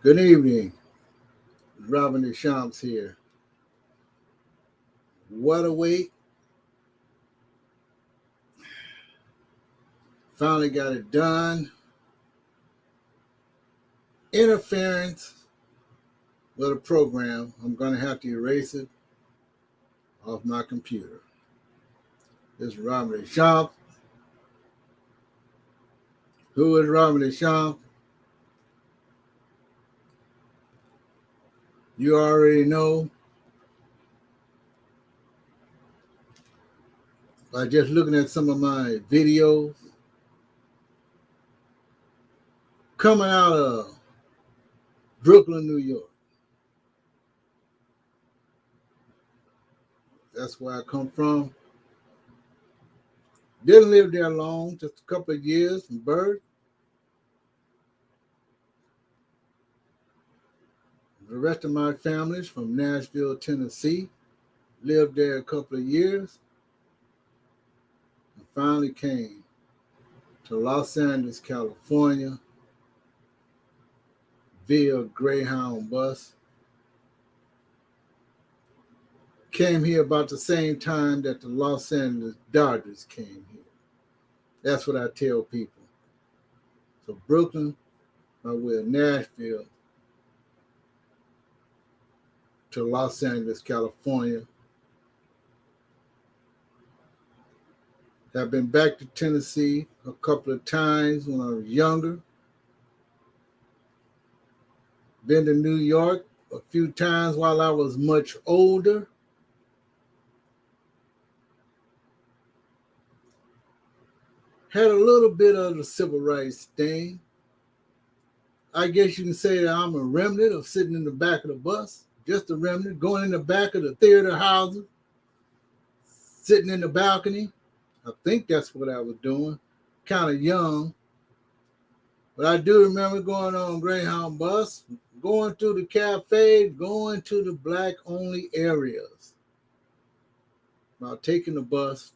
Good evening. Robin Deschamps here. What a wait. Finally got it done. Interference with a program. I'm going to have to erase it off my computer. This is Robin Deschamps. Who is Robin Deschamps? You already know by just looking at some of my videos. Coming out of Brooklyn, New York. That's where I come from. Didn't live there long, just a couple of years from birth. The rest of my family's from Nashville, Tennessee. Lived there a couple of years. And finally came to Los Angeles, California via Greyhound bus. Came here about the same time that the Los Angeles Dodgers came here. That's what I tell people. So Brooklyn, by way of Nashville, to Los Angeles, California. Have been back to Tennessee a couple of times when I was younger. Been to New York a few times while I was much older. Had a little bit of the civil rights thing. I guess you can say that I'm a remnant of sitting in the back of the bus. Just a remnant, going in the back of the theater houses, sitting in the balcony. I think that's what I was doing. Kind of young. But I do remember going on Greyhound bus, going to the cafe, going to the black-only areas. About taking the bus,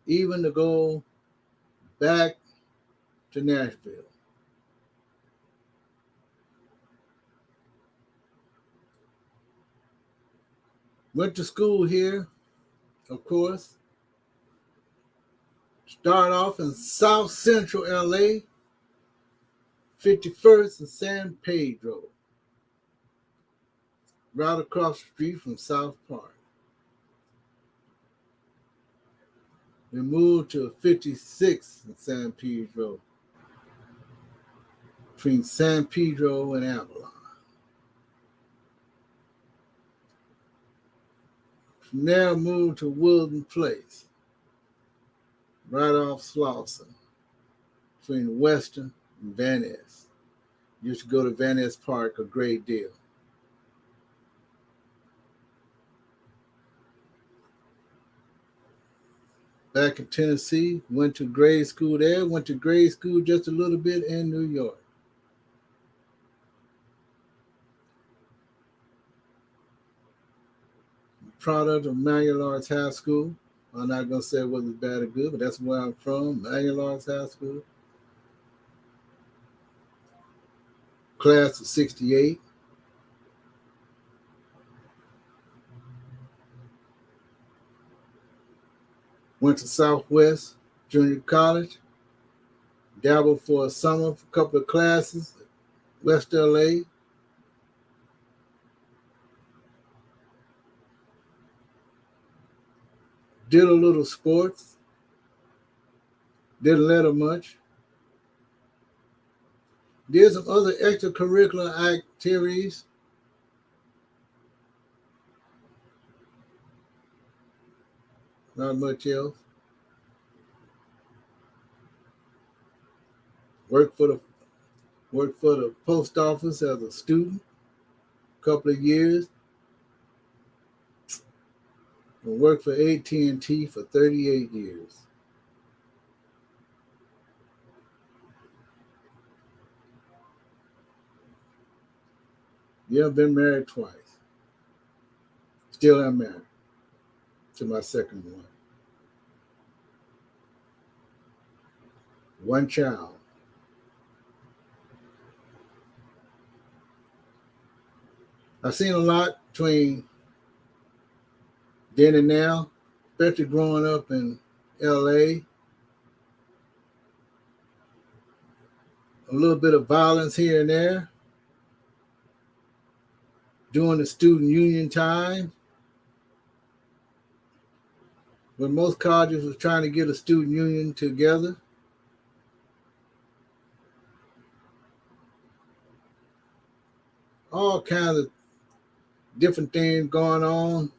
even to go back to Nashville. Went to school here, of course. Started off in South Central LA, 51st and San Pedro, right across the street from South Park. We moved to 56th and San Pedro, between San Pedro and Avalon. From there, moved to Woodland Place, right off Slauson, between Western and Van Ness. Used to go to Van Ness Park a great deal. Back in Tennessee, went to grade school there, went to grade school just a little bit in New York. Product of Manual Arts High School. I'm not going to say whether it's bad or good, but that's where I'm from, Manual Arts High School. Class of 68. Went to Southwest Junior College. Dabbled for a summer for a couple of classes at West LA. Did a little sports. Didn't let her much. Did some other extracurricular activities. Not much else. Worked for the post office as a student a couple of years. And worked for AT&T for 38 years. Yeah, I've been married twice. Still am married to my second one. One child. I've seen a lot between then and now, especially growing up in LA. A little bit of violence here and there during the student union time, when most colleges was trying to get a student union together. All kinds of different things going on.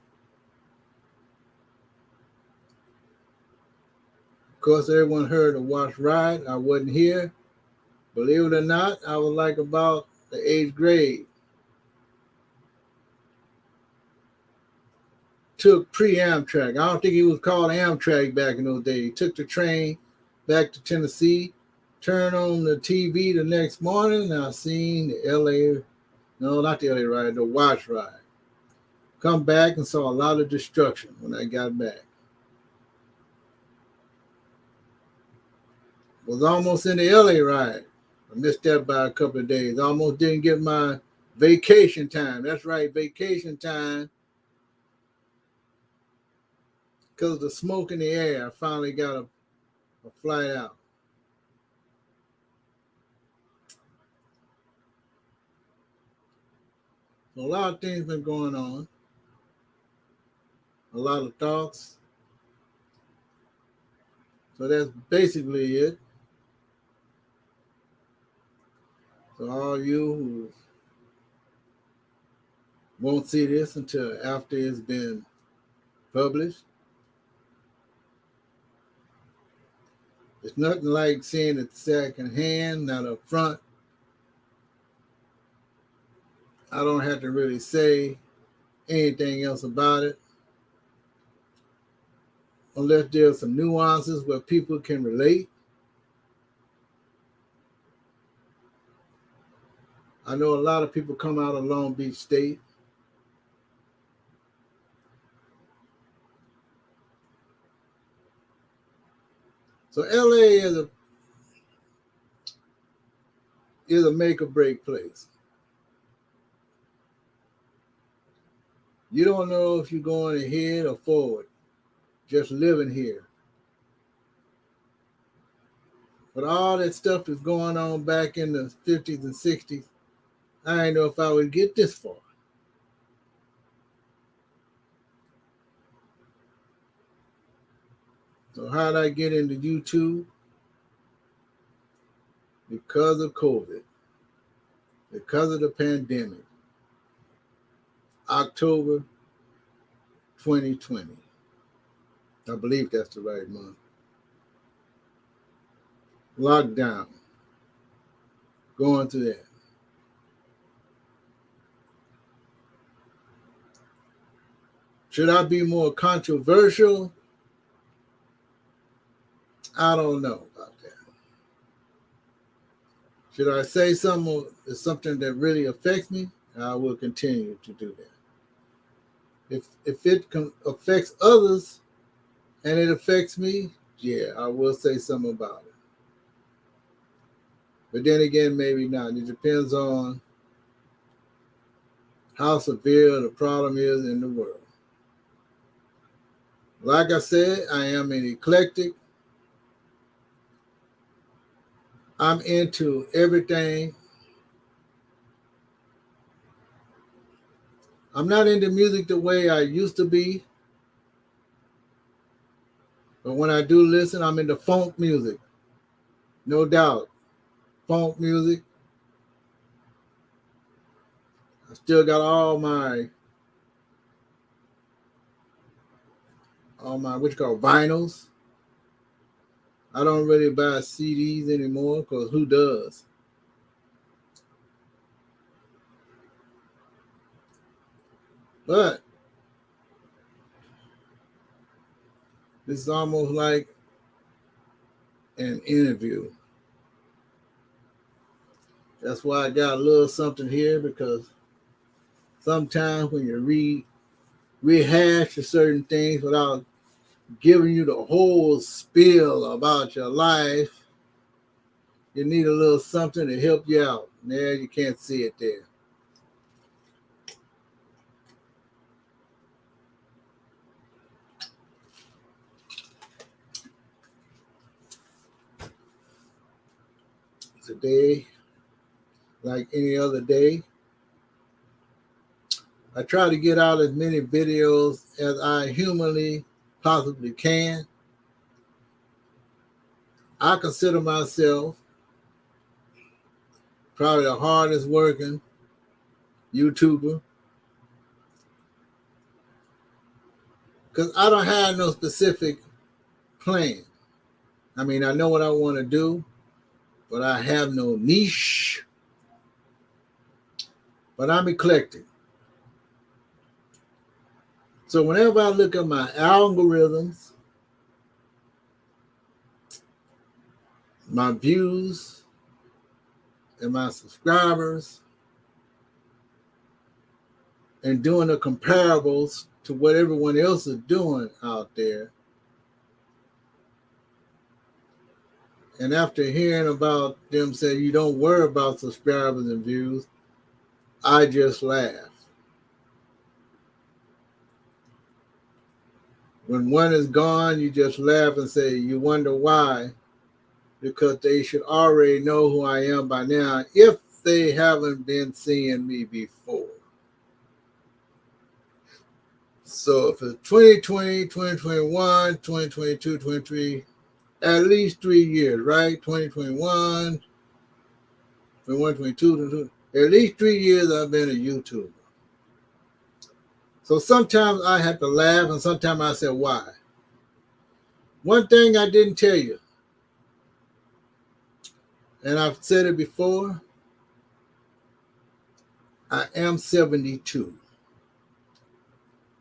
Of course, everyone heard of Watch Riot. I wasn't here. Believe it or not, I was like about the 8th grade. Took pre-Amtrak. I don't think it was called Amtrak back in those days. Took the train back to Tennessee, turned on the TV the next morning, and I seen the LA, no, not the LA ride, the Watch Ride. Come back and saw a lot of destruction when I got back. Was almost in the LA ride. I missed that by a couple of days. Almost didn't get my vacation time. That's right, vacation time. Because of the smoke in the air, I finally got a flight out. So a lot of things been going on. A lot of thoughts. So that's basically it. So all you who won't see this until after it's been published, it's nothing like seeing it second hand, not up front. I don't have to really say anything else about it, unless there's some nuances where people can relate. I know a lot of people come out of Long Beach State. So LA is a make or break place. You don't know if you're going ahead or forward, just living here. But all that stuff is going on back in the 50s and 60s. I didn't know if I would get this far. So how did I get into YouTube? Because of COVID. Because of the pandemic. October 2020. I believe that's the right month. Lockdown. Going through that. Should I be more controversial? I don't know about that. Should I say something that really affects me? I will continue to do that. If it affects others and it affects me, yeah, I will say something about it. But then again, maybe not. It depends on how severe the problem is in the world. Like I said, I am an eclectic. I'm into everything. I'm not into music the way I used to be. But when I do listen, I'm into funk music. No doubt. Funk music. I still got all my what you call vinyls. I don't really buy CDs anymore because who does? But this is almost like an interview. That's why I got a little something here, because sometimes when you rehash to certain things without giving you the whole spiel about your life, you need a little something to help you out. There, you can't see it there. today, like any other day. I try to get out as many videos as I humanly possibly can. I consider myself probably the hardest working YouTuber because I don't have no specific plan. I mean, I know what I want to do, but I have no niche. But I'm eclectic. So whenever I look at my algorithms, my views, and my subscribers, and doing the comparables to what everyone else is doing out there, and after hearing about them say you don't worry about subscribers and views, I just laugh. When one is gone, you just laugh and say, you wonder why, because they should already know who I am by now if they haven't been seeing me before. So if it's 2020, 2021, 2022, 23, at least 3 years, right? 2021, 21, 22, 22, at least 3 years I've been a YouTuber. So sometimes I have to laugh and sometimes I say, why? One thing I didn't tell you, and I've said it before, I am 72.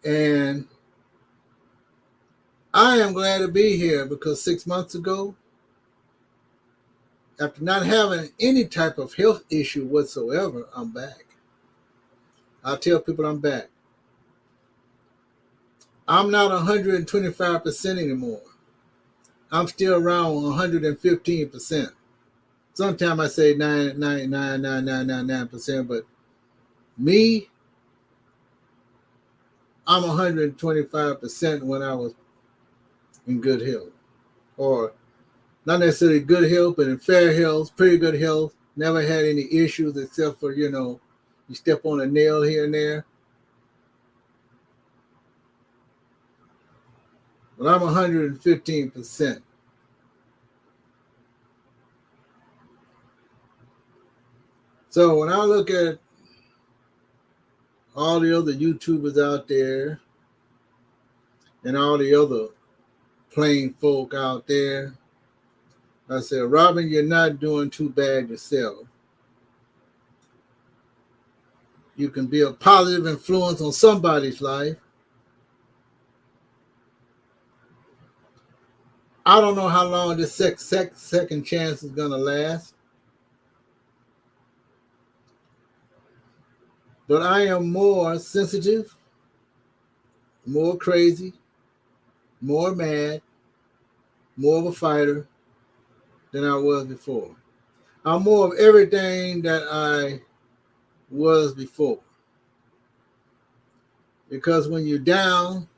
And I am glad to be here because 6 months ago, after not having any type of health issue whatsoever, I'm back. I tell people I'm back. I'm not 125% anymore. I'm still around 115%. Sometimes I say 99.99999%, but me, I'm 125% when I was in good health. Or not necessarily good health, but in fair health, pretty good health. Never had any issues except for, you step on a nail here and there. But I'm 115%. So when I look at all the other YouTubers out there and all the other plain folk out there, I said, Robin, you're not doing too bad yourself. You can be a positive influence on somebody's life. I don't know how long this second chance is going to last. But I am more sensitive, more crazy, more mad, more of a fighter than I was before. I'm more of everything that I was before. Because when you're down,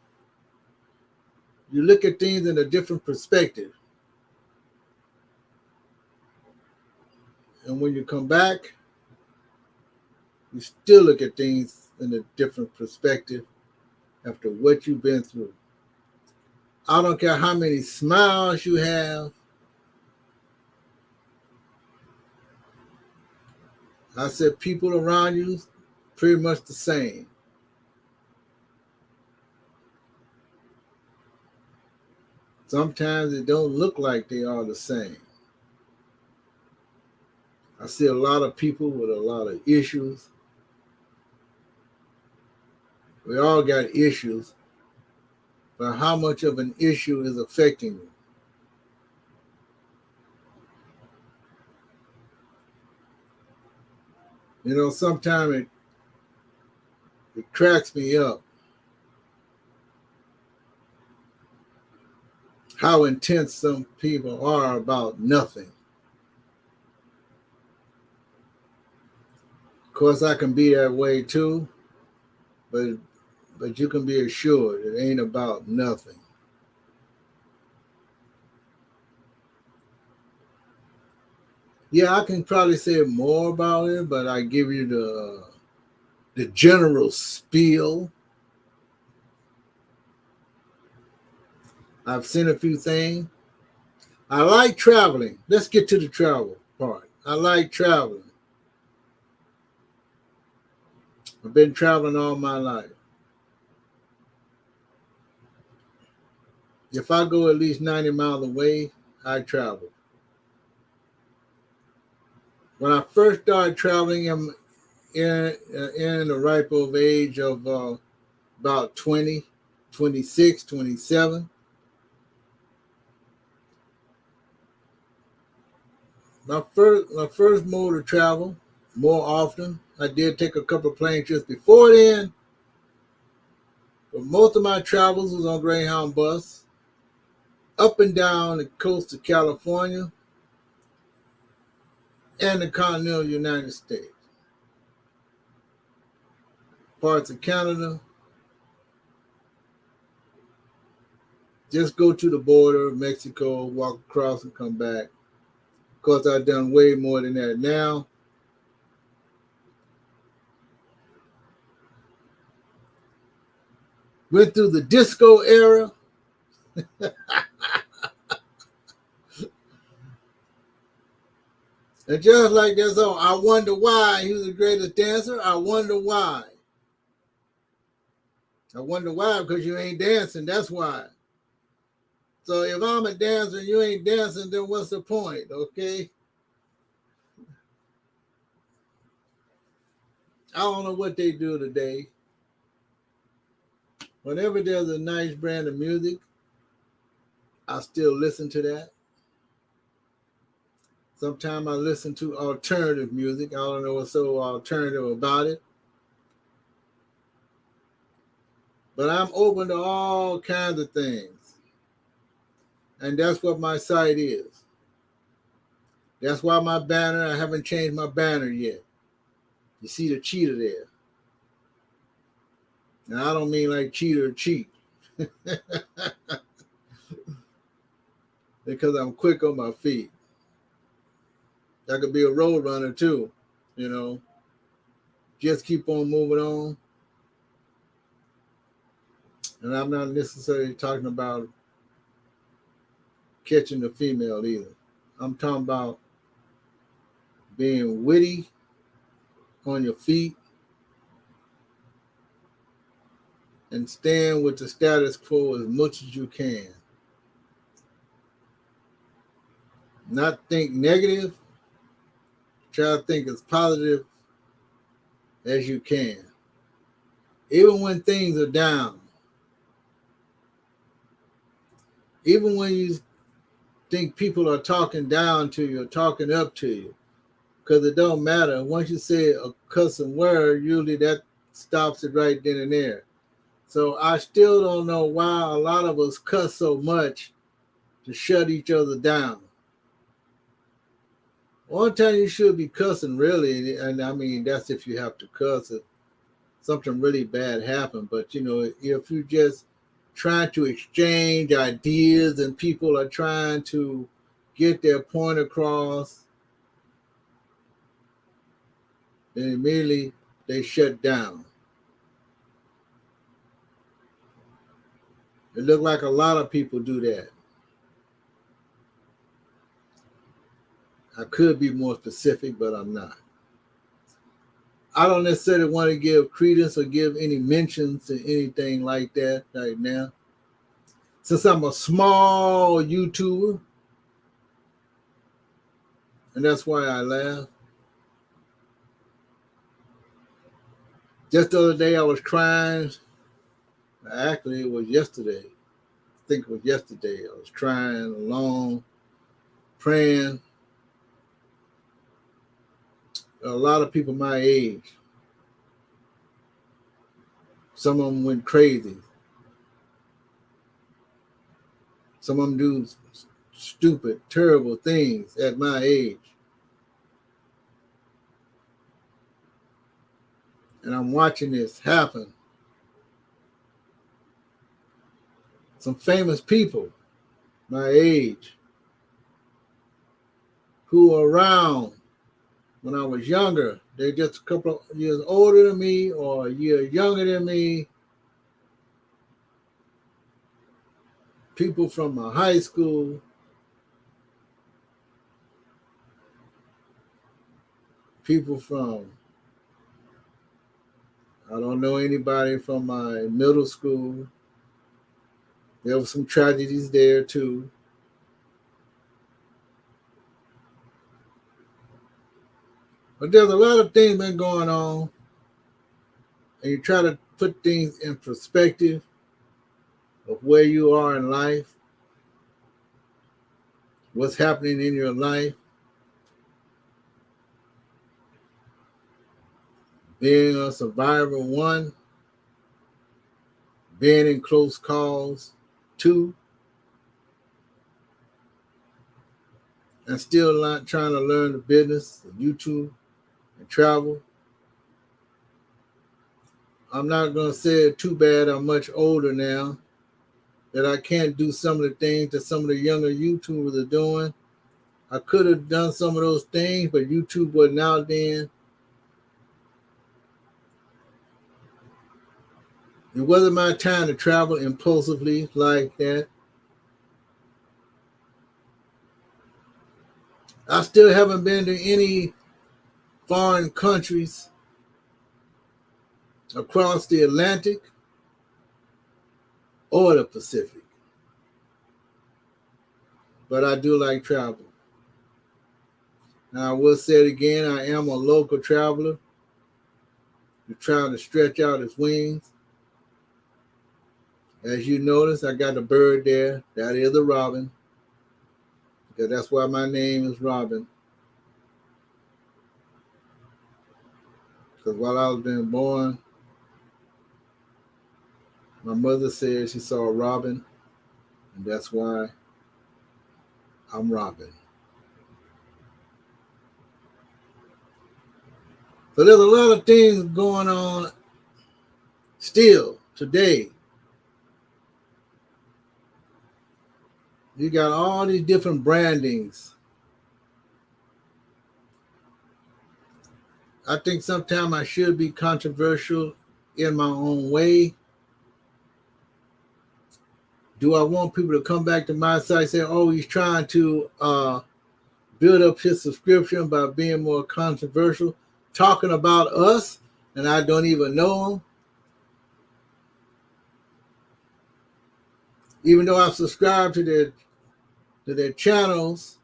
you look at things in a different perspective. And when you come back, you still look at things in a different perspective after what you've been through. I don't care how many smiles you have. I said people around you, pretty much the same. Sometimes it don't look like they are the same. I see a lot of people with a lot of issues. We all got issues, but how much of an issue is affecting you? Sometimes it cracks me up how intense some people are about nothing. Of course, I can be that way too, but you can be assured it ain't about nothing. Yeah, I can probably say more about it, but I give you the general spiel. I've seen a few things. I like traveling. Let's get to the travel part. I like traveling. I've been traveling all my life. If I go at least 90 miles away, I travel. When I first started traveling, I'm in the ripe old age of about 20, 26, 27. My first mode of travel, more often, I did take a couple of plane trips before then, but most of my travels was on Greyhound bus, up and down the coast of California and the continental United States, parts of Canada. Just go to the border of Mexico, walk across and come back. Of course, I've done way more than that now. Went through the disco era. And just like that song, I wonder why he was the greatest dancer. I wonder why. I wonder why, because you ain't dancing. That's why. So if I'm a dancer and you ain't dancing, then what's the point? Okay. I don't know what they do today. Whenever there's a nice brand of music, I still listen to that. Sometimes I listen to alternative music. I don't know what's so alternative about it. But I'm open to all kinds of things. And that's what my site is. That's why my banner, I haven't changed my banner yet. You see the cheetah there. And I don't mean like cheater or cheat. Because I'm quick on my feet. I could be a road runner too, you know. Just keep on moving on. And I'm not necessarily talking about catching the female either. I'm talking about being witty on your feet and staying with the status quo as much as you can. Not think negative, try to think as positive as you can. Even when things are down, even when you think people are talking down to you or talking up to you, because it don't matter. Once you say a cussing word, usually that stops it right then and there. So I still don't know why a lot of us cuss so much to shut each other down. One time you should be cussing really, and I mean that's if you have to cuss if something really bad happened. But you know, if you just trying to exchange ideas and people are trying to get their point across, then immediately they shut down. It looked like a lot of people do that. I could be more specific, but I'm not. I don't necessarily want to give credence or give any mentions to anything like that right now. Since I'm a small YouTuber, and that's why I laugh. Just the other day I was crying. Actually, it was yesterday. I think it was yesterday. I was crying alone, praying. A lot of people my age, some of them went crazy. Some of them do stupid, terrible things at my age. And I'm watching this happen. Some famous people my age. who were around when I was younger. They're just a couple of years older than me or a year younger than me. People from my high school. People from, I don't know anybody from my middle school. There were some tragedies there too. But there's a lot of things been going on, and you try to put things in perspective of where you are in life, what's happening in your life, being a survivor, one, being in close calls, two, and still not trying to learn the business of YouTube and travel. I'm not going to say it too bad. I'm much older now that I can't do some of the things that some of the younger YouTubers are doing. I could have done some of those things, but YouTube wasn't out then. It wasn't my time to travel impulsively like that. I still haven't been to any foreign countries across the Atlantic or the Pacific. But I do like travel. Now, I will say it again, I am a local traveler who's trying to stretch out his wings. As you notice, I got a bird there. That is a robin. Because that's why my name is Robin. Because while I was being born, my mother said she saw a robin, and that's why I'm Robin. So there's a lot of things going on still today. You got all these different brandings. I think sometimes I should be controversial in my own way. Do I want people to come back to my site and say, oh, he's trying to build up his subscription by being more controversial, talking about us, and I don't even know him? Even though I subscribe to their channels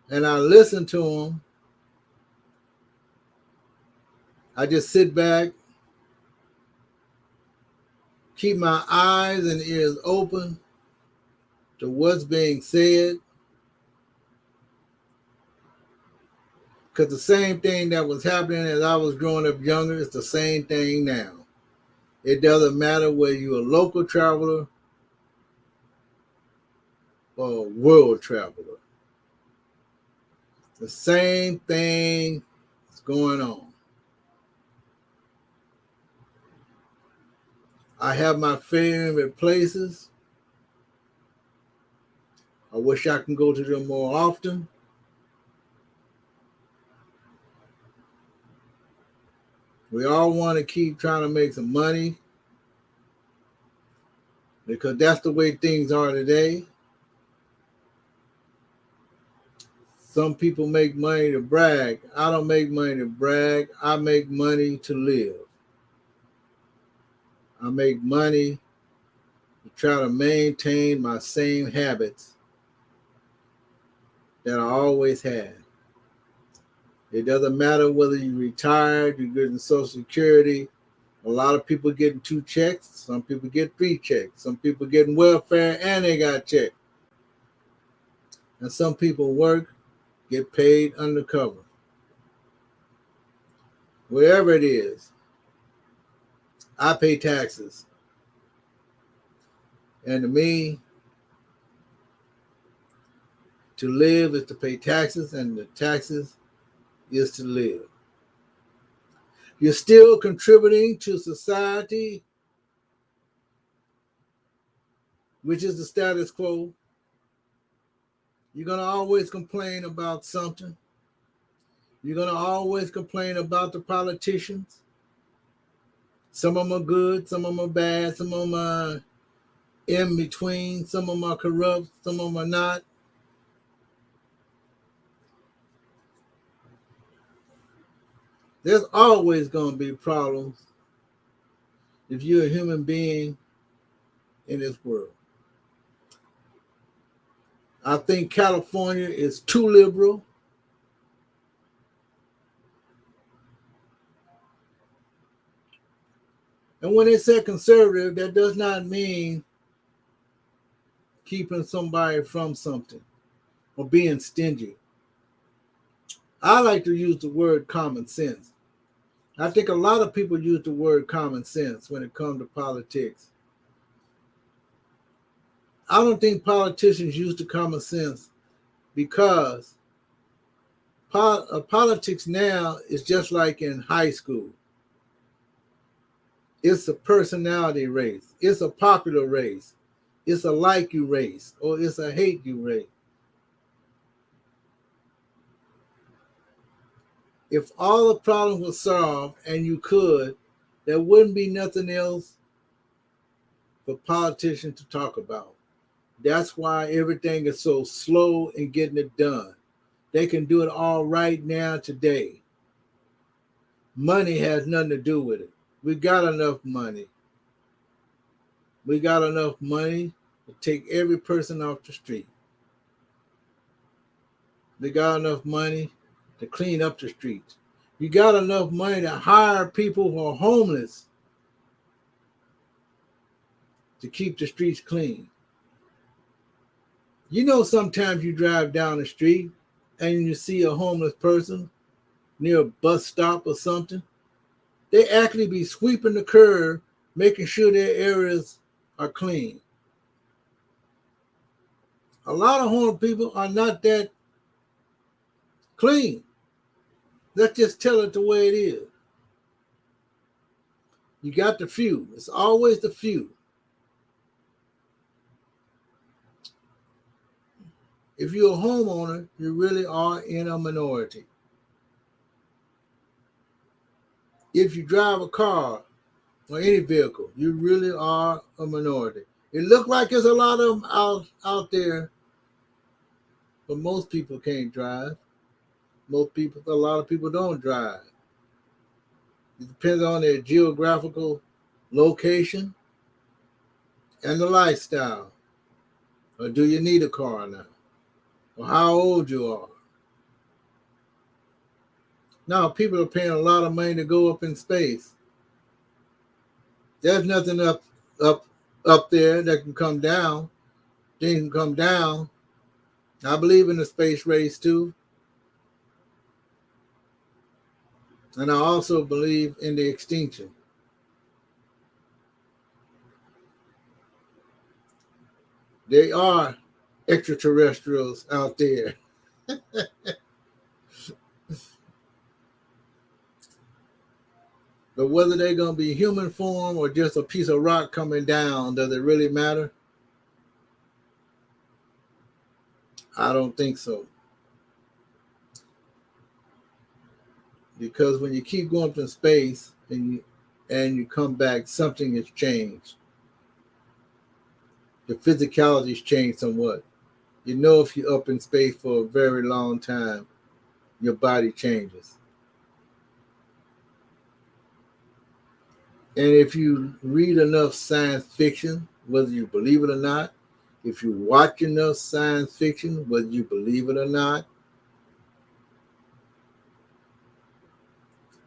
and I listen to them, I just sit back, keep my eyes and ears open to what's being said. Because the same thing that was happening as I was growing up younger is the same thing now. It doesn't matter whether you're a local traveler or a world traveler. The same thing is going on. I have my favorite places. I wish I can go to them more often. We all want to keep trying to make some money because that's the way things are today. Some people make money to brag. I don't make money to brag. I make money to live. I make money to try to maintain my same habits that I always had. It doesn't matter whether you're retired, you're getting Social Security. A lot of people getting 2 checks. Some people get 3 checks. Some people getting welfare and they got checked. And some people work, get paid undercover. Wherever it is, I pay taxes. And to me, to live is to pay taxes, and the taxes is to live. You're still contributing to society, which is the status quo. You're going to always complain about something. You're going to always complain about the politicians. Some of them are good, some of them are bad, some of them are in between, some of them are corrupt, some of them are not. There's always going to be problems if you're a human being in this world. I think California is too liberal. And when they say conservative, that does not mean keeping somebody from something or being stingy. I like to use the word common sense. I think a lot of people use the word common sense when it comes to politics. I don't think politicians use the common sense because politics now is just like in high school. It's a personality race. It's a popular race. It's a like you race, or it's a hate you race. If all the problems were solved and you could, there wouldn't be nothing else for politicians to talk about. That's why everything is so slow in getting it done. They can do it all right now today. Money has nothing to do with it. We got enough money. We got enough money to take every person off the street. We got enough money to clean up the streets. You got enough money to hire people who are homeless to keep the streets clean. You know, sometimes you drive down the street and you see a homeless person near a bus stop or something. They actually be sweeping the curb, making sure their areas are clean. A lot of homeless people are not that clean. Let's just tell it the way it is. You got the few. It's always the few. If you're a homeowner, you really are in a minority. If you drive a car or any vehicle, you really are a minority. It looks like there's a lot of them out there, but most people can't drive. A lot of people don't drive. It depends on their geographical location and the lifestyle. Or do you need a car now? Or how old you are. Now people are paying a lot of money to go up in space. There's nothing up there that can come down. Things can come down. I believe in the space race too. And I also believe in the extinction. There are extraterrestrials out there. But whether they're going to be human form or just a piece of rock coming down, does it really matter? I don't think so. Because when you keep going up in space and you come back, something has changed. The physicality's changed somewhat. You know, if you're up in space for a very long time, your body changes. And if you read enough science fiction, whether you believe it or not, if you watch enough science fiction, whether you believe it or not,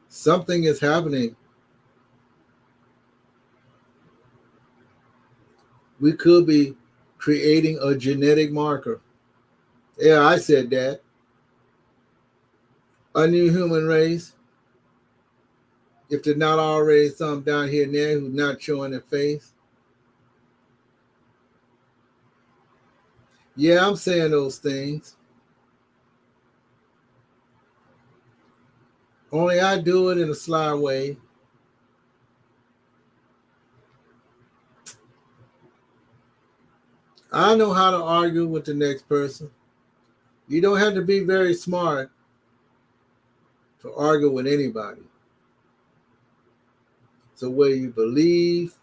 something is happening. We could be creating a genetic marker. Yeah, I said that. A new human race. If there's not already some down here and there who's not showing their face. Yeah, I'm saying those things. Only I do it in a sly way. I know how to argue with the next person. You don't have to be very smart to argue with anybody. So whether you believe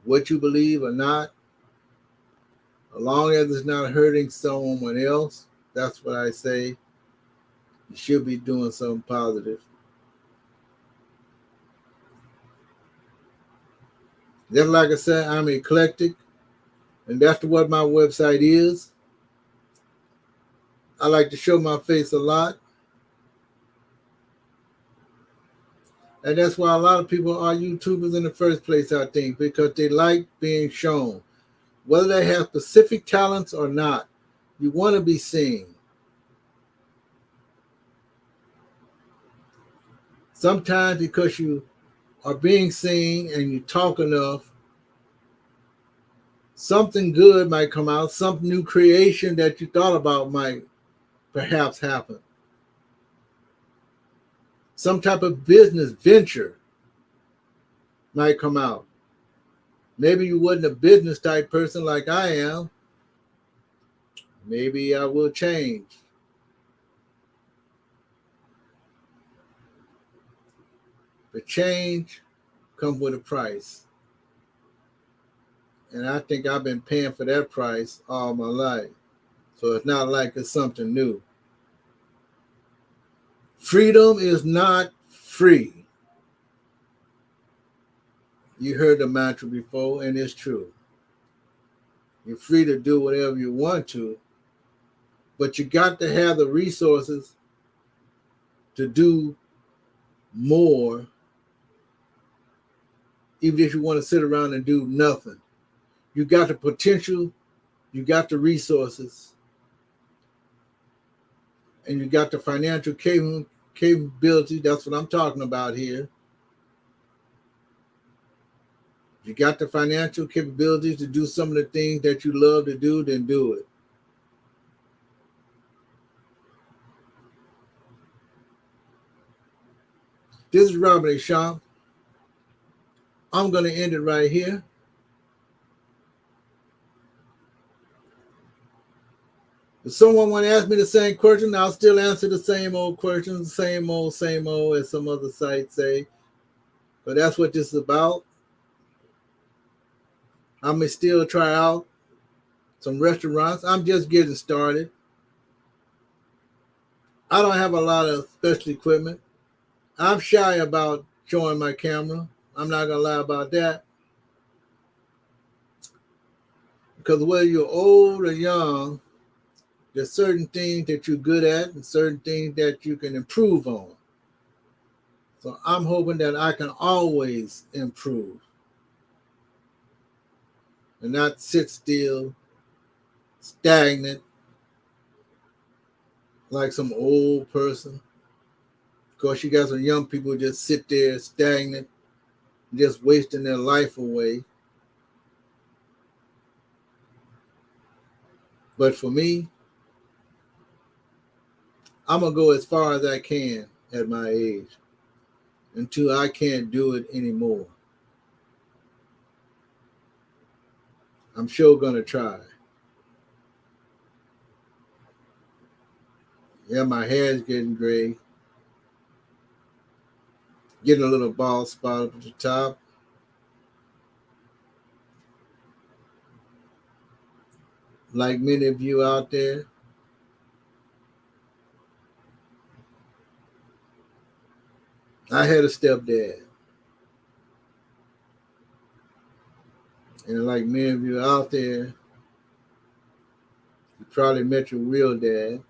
what you believe or not, as long as it's not hurting someone else, that's what I say. You should be doing something positive. Just like I said, I'm eclectic, and that's what my website is. I like to show my face a lot, and that's why a lot of people are YouTubers in the first place, I think, because they like being shown. Whether they have specific talents or not, you want to be seen. Sometimes because you are being seen and you talk enough, something good might come out, some new creation that you thought about might perhaps happen. Some type of business venture might come out. Maybe you wasn't a business type person like I am. Maybe I will change. But change comes with a price. And I think I've been paying for that price all my life. So it's not like it's something new. Freedom is not free. You heard the mantra before, and it's true. You're free to do whatever you want to, but you got to have the resources to do more, even if you want to sit around and do nothing. You got the potential, you got the resources, and you got the financial capability. That's what I'm talking about here. You got the financial capabilities to do some of the things that you love to do, then do it. This is Robin Deschamps. I'm going to end it right here. If someone want to ask me the same question, I'll still answer the same old questions, same old, as some other sites say. But that's what this is about. I may still try out some restaurants. I'm just getting started. I don't have a lot of special equipment. I'm shy about showing my camera. I'm not going to lie about that. Because whether you're old or young, there's certain things that you're good at and certain things that you can improve on. So I'm hoping that I can always improve and not sit still, stagnant, like some old person. Of course, you got some young people who just sit there stagnant, just wasting their life away. But for me, I'm going to go as far as I can at my age until I can't do it anymore. I'm sure going to try. Yeah, my hair is getting gray. Getting a little bald spot up at the top. Like many of you out there, I had a stepdad. And like many of you out there, you probably met your real dad.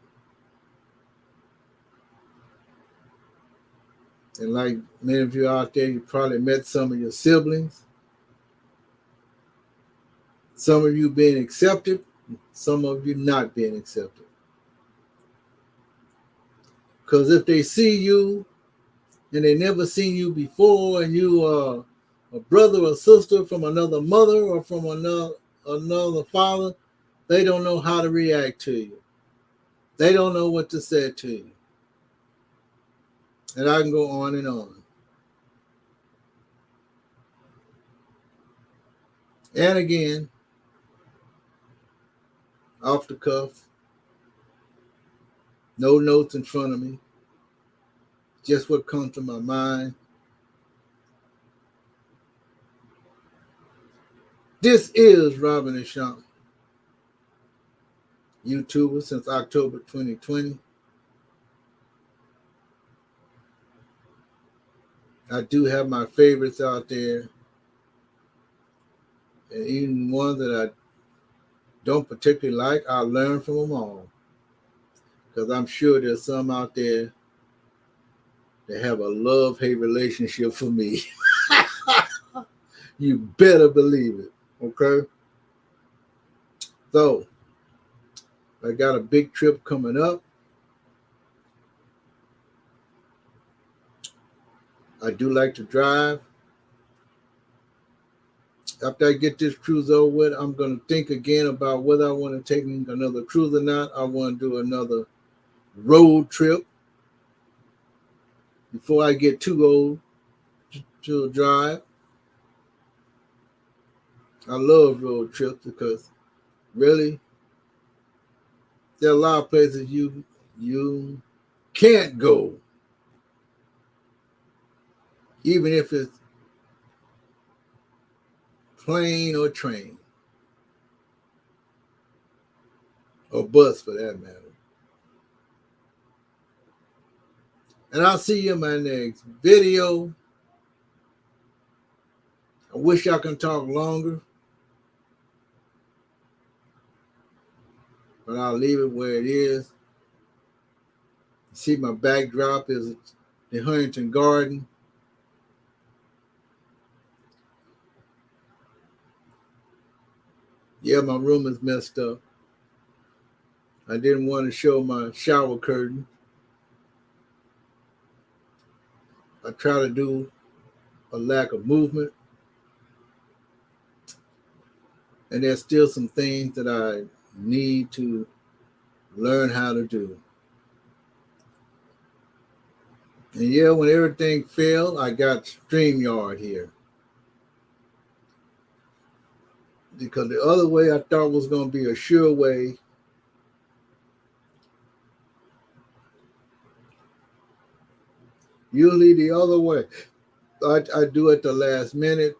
And like many of you out there, you probably met some of your siblings. Some of you being accepted, some of you not being accepted. Because if they see you and they never seen you before and you are a brother or sister from another mother or from another father, they don't know how to react to you. They don't know what to say to you. And I can go on and on. And again, off the cuff, No notes in front of me. Just what comes to my mind. This is Robin Deschamps, YouTuber since October 2020. I do have my favorites out there, and even ones that I don't particularly like, I learn from them all. Because I'm sure there's some out there that have a love-hate relationship for me. You better believe it, okay? So, I got a big trip coming up. I do like to drive. After I get this cruise over with, I'm going to think again about whether I want to take another cruise or not. I want to do another road trip before I get too old to drive. I love road trips because really, there are a lot of places you can't go, even if it's plane or train or bus for that matter. And I'll see you in my next video. I wish I can talk longer, but I'll leave it where it is. See, my backdrop is the Huntington Garden. Yeah, my room is messed up. I didn't want to show my shower curtain. I try to do a lack of movement. And there's still some things that I need to learn how to do. And yeah, when everything failed, I got StreamYard here. Because the other way I thought was going to be a sure way. Usually the other way, I do at the last minute.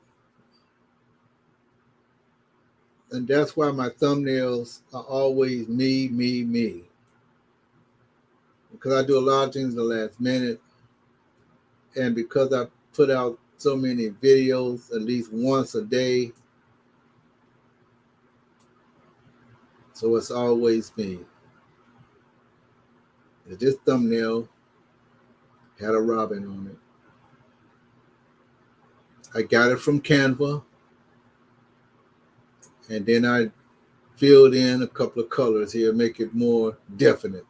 And that's why my thumbnails are always me. Because I do a lot of things in the last minute. And because I put out so many videos at least once a day, so it's always me. This thumbnail had a robin on it. I got it from Canva, and then I filled in a couple of colors here, make it more definite.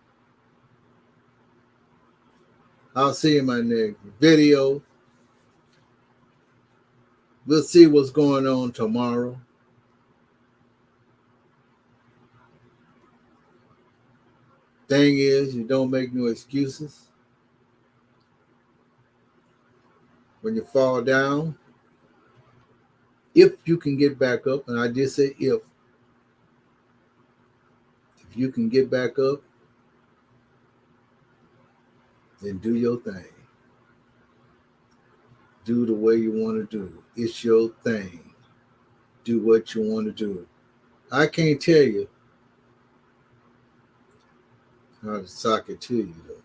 I'll see you in my next video. We'll see what's going on tomorrow. Thing is, you don't make no excuses. When you fall down, if you can get back up, and I just say if you can get back up, then do your thing. Do the way you want to do. It's your thing. Do what you want to do. I can't tell you how to sock it to you, though.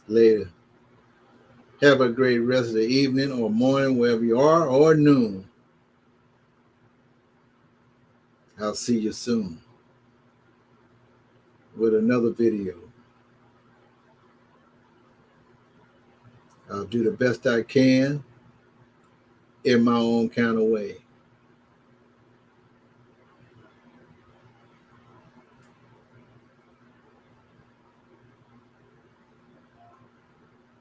Later. Have a great rest of the evening or morning, wherever you are, or noon. I'll see you soon with another video. I'll do the best I can in my own kind of way.